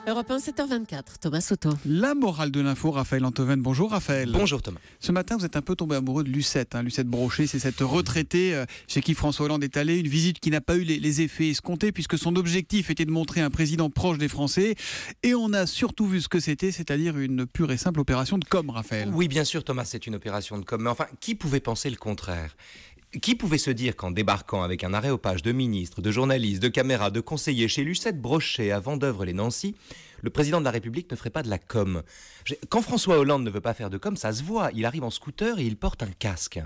Europe 1, 7h24, Thomas Soto. La morale de l'info, Raphaël Antoven. Bonjour Raphaël. Bonjour Thomas. Ce matin, vous êtes un peu tombé amoureux de Lucette. Lucette Brochet, c'est cette retraitée chez qui François Hollande est allé. Une visite qui n'a pas eu les effets escomptés puisque son objectif était de montrer un président proche des Français. Et on a surtout vu ce que c'était, c'est-à-dire une pure et simple opération de com, Raphaël. Oui, bien sûr Thomas, c'est une opération de com. Mais enfin, qui pouvait penser le contraire ? Qui pouvait se dire qu'en débarquant avec un aréopage de ministres, de journalistes, de caméras, de conseillers chez Lucette Brochet à Vendeuvre-les-Nancy, le président de la République ne ferait pas de la com. Quand François Hollande ne veut pas faire de com, ça se voit. Il arrive en scooter et il porte un casque.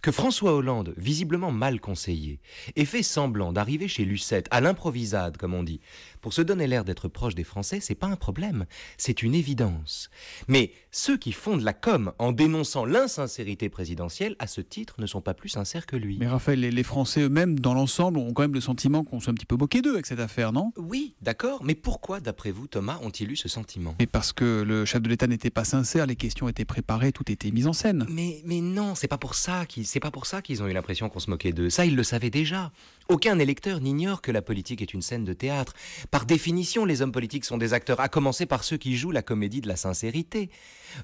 Que François Hollande, visiblement mal conseillé, ait fait semblant d'arriver chez Lucette, à l'improvisade, comme on dit, pour se donner l'air d'être proche des Français, c'est pas un problème. C'est une évidence. Mais ceux qui font de la com en dénonçant l'insincérité présidentielle, à ce titre, ne sont pas plus sincères que lui. Mais Raphaël, les Français eux-mêmes, dans l'ensemble, ont quand même le sentiment qu'on soit un petit peu moqué d'eux avec cette affaire, non ? Oui, d'accord. Mais pourquoi, d'après vous, Thomas, ont-ils eu ce sentiment ? Mais parce que le chef de l'État n'était pas sincère, les questions étaient préparées, tout était mis en scène. Mais non, c'est pas pour ça qu'ils ont eu l'impression qu'on se moquait d'eux. Ça, ils le savaient déjà. Aucun électeur n'ignore que la politique est une scène de théâtre. Par définition, les hommes politiques sont des acteurs, à commencer par ceux qui jouent la comédie de la sincérité.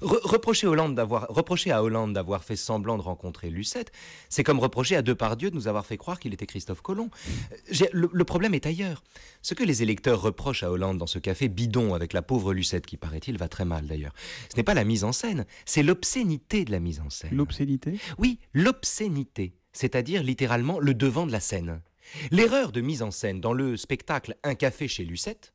Reprocher à Hollande d'avoir fait semblant de rencontrer Lucette, c'est comme reprocher à Depardieu de nous avoir fait croire qu'il était Christophe Colomb. Le problème est ailleurs. Ce que les électeurs reprochent à Hollande dans ce café bidon avec la pauvre Lucette, qui paraît-il va très mal d'ailleurs, ce n'est pas la mise en scène, c'est l'obscénité de la mise en scène. L'obscénité ? Oui, l'obscénité, c'est-à-dire littéralement le devant de la scène. L'erreur de mise en scène dans le spectacle Un café chez Lucette,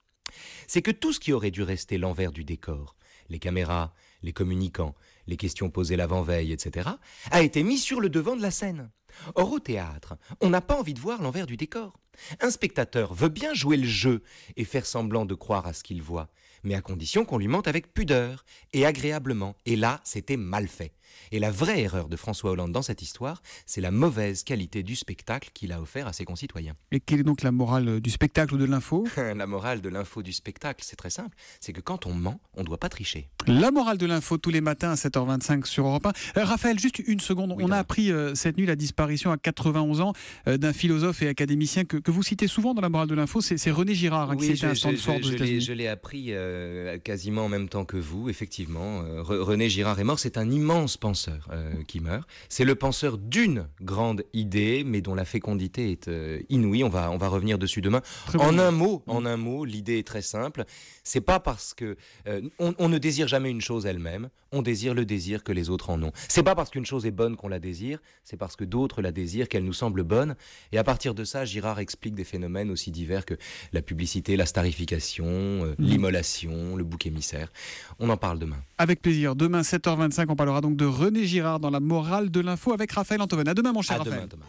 c'est que tout ce qui aurait dû rester l'envers du décor, les caméras, les communicants, les questions posées l'avant-veille, etc., a été mis sur le devant de la scène. Or, au théâtre, on n'a pas envie de voir l'envers du décor. Un spectateur veut bien jouer le jeu et faire semblant de croire à ce qu'il voit, mais à condition qu'on lui mente avec pudeur et agréablement. Et là, c'était mal fait. Et la vraie erreur de François Hollande dans cette histoire, c'est la mauvaise qualité du spectacle qu'il a offert à ses concitoyens. Et quelle est donc la morale du spectacle ou de l'info ? La morale de l'info du spectacle, c'est très simple, c'est que quand on ment, on ne doit pas tricher. La morale de l'info tous les matins à 7h25 sur Europe 1. Raphaël, juste une seconde. Oui, on a appris cette nuit la disparition à 91 ans d'un philosophe et académicien que vous citez souvent dans la morale de l'info, c'est René Girard, qui était un Stanford aux États-Unis. Je l'ai appris quasiment en même temps que vous, effectivement. René Girard est mort, c'est un immense penseur qui meurt. C'est le penseur d'une grande idée, mais dont la fécondité est inouïe. On va revenir dessus demain. En un mot, l'idée est très simple. C'est pas parce que on ne désire jamais une chose elle-même, on désire le désir que les autres en ont. C'est pas parce qu'une chose est bonne qu'on la désire, c'est parce que d'autres la désirent qu'elle nous semble bonne. Et à partir de ça, Girard explique des phénomènes aussi divers que la publicité, la starification, l'immolation, le bouc émissaire. On en parle demain. Avec plaisir. Demain, 7h25, on parlera donc de René Girard dans la morale de l'info avec Raphaël Antoven. À demain, mon cher Raphaël. Demain, Thomas.